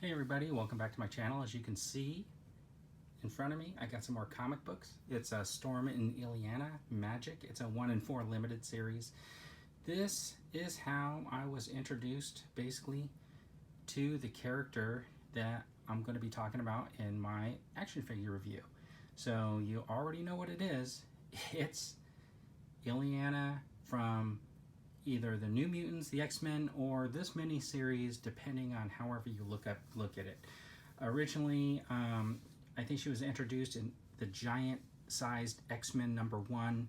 Hey everybody, welcome back to my channel. As you can see in front of me, I got some more comic books. It's a Storm and Ileana Magik. It's a 1 in 4 limited series. This is how I was introduced basically to the character that I'm going to be talking about in my action figure review. So you already know what it is. It's Ileana from either the New Mutants, the X-Men, or this mini-series, depending on however you look at it. Originally, I think she was introduced in the giant-sized X-Men #1,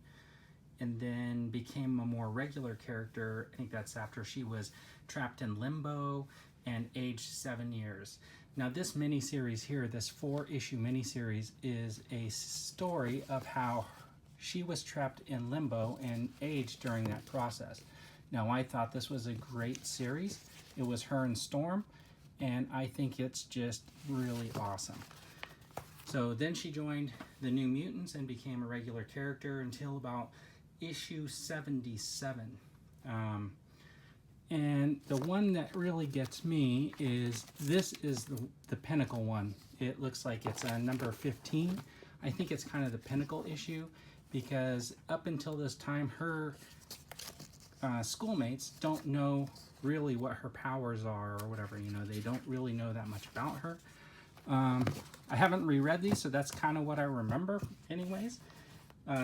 and then became a more regular character. I think that's after she was trapped in limbo and aged 7 years. Now this mini-series here, this 4-issue mini-series, is a story of how she was trapped in limbo and aged during that process. Now I thought this was a great series. It was her and Storm, and I think it's just really awesome. So then she joined the New Mutants and became a regular character until about issue 77. And the one that really gets me is, this is the pinnacle one. It looks like it's a number 15. I think it's kind of the pinnacle issue, because up until this time, her schoolmates don't know really what her powers are or whatever. You know, they don't really know that much about her. I haven't reread these, so that's kind of what I remember anyways.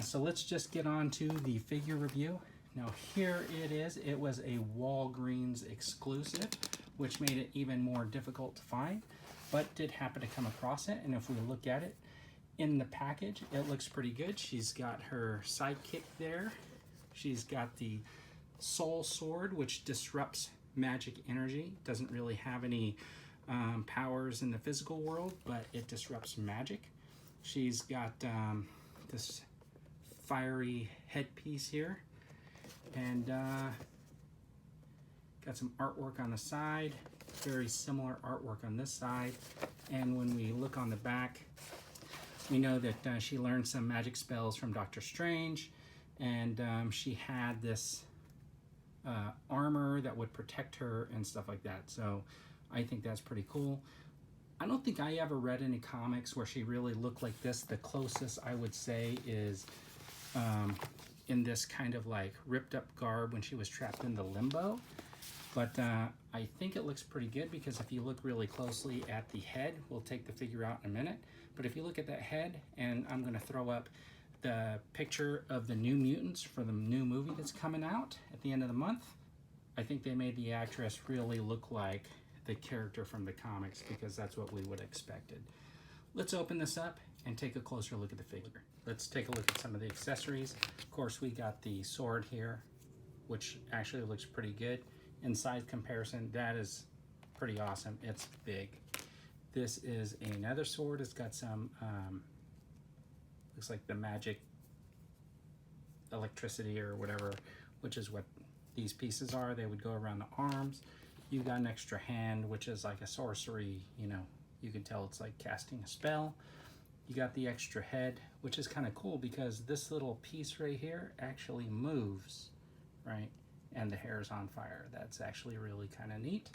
So let's just get on to the figure review. Now here it is. It was a Walgreens exclusive, which made it even more difficult to find, but did happen to come across it. And if we look at it in the package, it looks pretty good. She's got her sidekick there. She's got the Soul Sword, which disrupts magic energy. Doesn't really have any powers in the physical world, but it disrupts magic. She's got this fiery headpiece here, and got some artwork on the side, very similar artwork on this side. And when we look on the back, we know that she learned some magic spells from Doctor Strange, and she had this armor that would protect her and stuff like that. So I think that's pretty cool. I don't think I ever read any comics where she really looked like this. The closest I would say is in this kind of like ripped up garb when she was trapped in the limbo. But I think it looks pretty good, because if you look really closely at the head, we'll take the figure out in a minute, but if you look at that head, and I'm going to throw up the picture of the New Mutants for the new movie that's coming out at the end of the month, I think they made the actress really look like the character from the comics, because that's what we would have expected. Let's open this up and take a closer look at the figure. Let's take a look at some of the accessories. Of course, we got the sword here, which actually looks pretty good. In size comparison, that is pretty awesome. It's big. This is another sword. It's got some looks like the magic electricity or whatever, which is what these pieces are. They would go around the arms. You got an extra hand, which is like a sorcery, you know, you can tell it's like casting a spell. You got the extra head, which is kind of cool, because this little piece right here actually moves, right? And the hair is on fire. That's actually really kind of neat.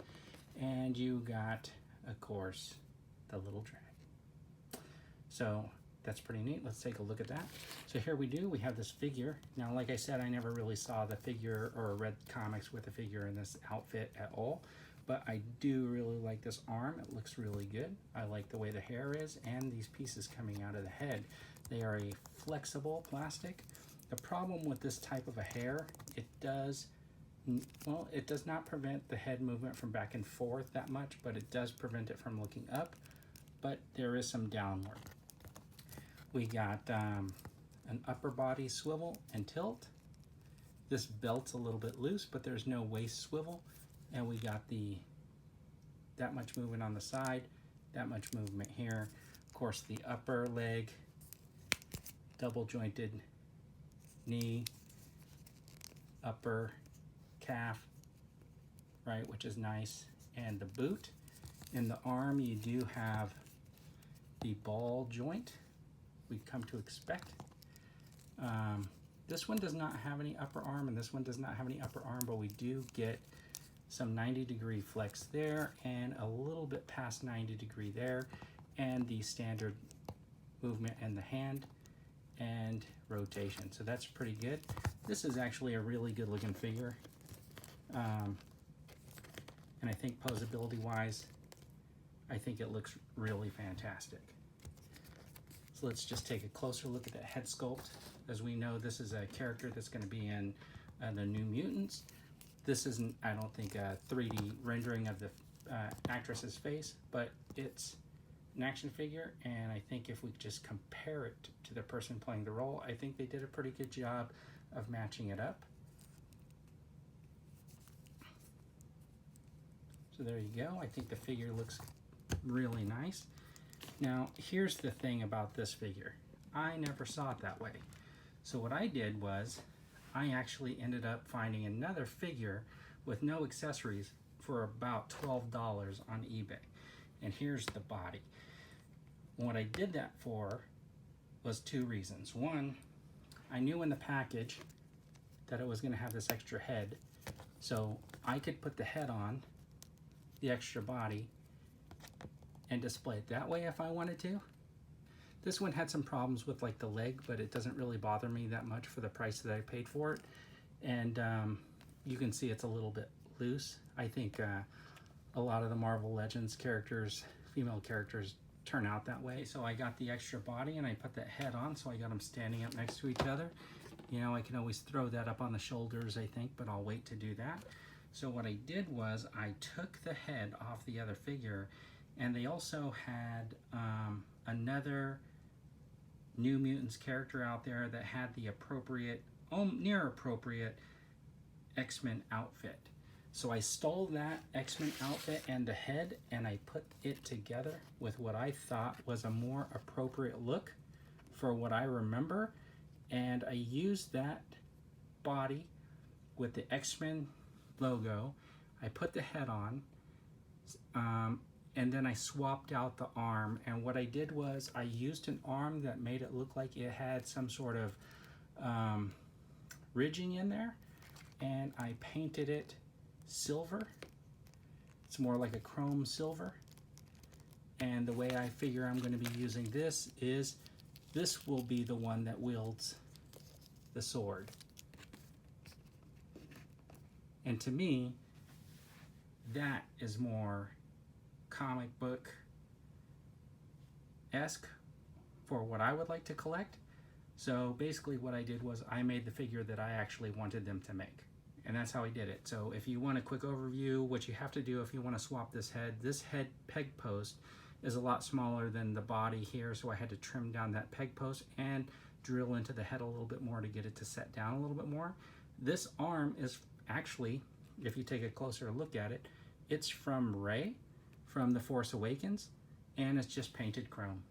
And you got, of course, the little drag. So that's pretty neat. Let's take a look at that. So here we have this figure. Now, like I said, I never really saw the figure or read comics with a figure in this outfit at all, but I do really like this arm. It looks really good. I like the way the hair is and these pieces coming out of the head. They are a flexible plastic. The problem with this type of a hair, it does not prevent the head movement from back and forth that much, but it does prevent it from looking up, but there is some downward. We got an upper body swivel and tilt. This belt's a little bit loose, but there's no waist swivel. And we got that much movement on the side, that much movement here. Of course, the upper leg, double jointed knee, upper calf, right, which is nice. And the boot. In the arm, you do have the ball joint we've come to expect. This one does not have any upper arm, and this one does not have any upper arm, but we do get some 90-degree flex there, and a little bit past 90-degree there, and the standard movement in the hand and rotation. So that's pretty good. This is actually a really good looking figure. And I think posability wise, I think it looks really fantastic. So let's just take a closer look at the head sculpt. As we know, this is a character that's going to be in the New Mutants. This isn't, I don't think, a 3D rendering of the actress's face, but it's an action figure, and I think if we just compare it to the person playing the role, I think they did a pretty good job of matching it up. So there you go. I think the figure looks really nice. Now, here's the thing about this figure. I never saw it that way. So what I did was, I actually ended up finding another figure with no accessories for about $12 on eBay. And here's the body. What I did that for was two reasons. One, I knew in the package that it was going to have this extra head, so I could put the head on the extra body and display it that way if I wanted to. This one had some problems with like the leg, but it doesn't really bother me that much for the price that I paid for it. And you can see it's a little bit loose. I think a lot of the Marvel Legends characters, female characters, turn out that way. So I got the extra body and I put that head on, so I got them standing up next to each other. You know, I can always throw that up on the shoulders, I think, but I'll wait to do that. So what I did was I took the head off the other figure, and they also had another New Mutants character out there that had the appropriate, near appropriate X-Men outfit. So I stole that X-Men outfit and the head, and I put it together with what I thought was a more appropriate look for what I remember. And I used that body with the X-Men logo. I put the head on, and then I swapped out the arm. And what I did was I used an arm that made it look like it had some sort of ridging in there, and I painted it silver. It's more like a chrome silver. And the way I figure I'm going to be using this is, this will be the one that wields the sword. And to me, that is more comic book-esque for what I would like to collect. So basically what I did was I made the figure that I actually wanted them to make. And that's how I did it. So if you want a quick overview, what you have to do if you want to swap this head peg post is a lot smaller than the body here, so I had to trim down that peg post and drill into the head a little bit more to get it to set down a little bit more. This arm is actually, if you take a closer look at it, it's from Rey from The Force Awakens, and it's just painted chrome.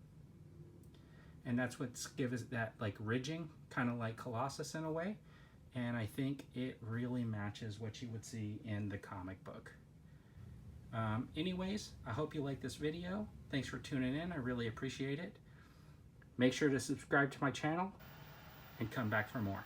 And that's what gives it that like ridging, kind of like Colossus in a way. And I think it really matches what you would see in the comic book. Anyways, I hope you like this video. Thanks for tuning in. I really appreciate it. Make sure to subscribe to my channel and come back for more.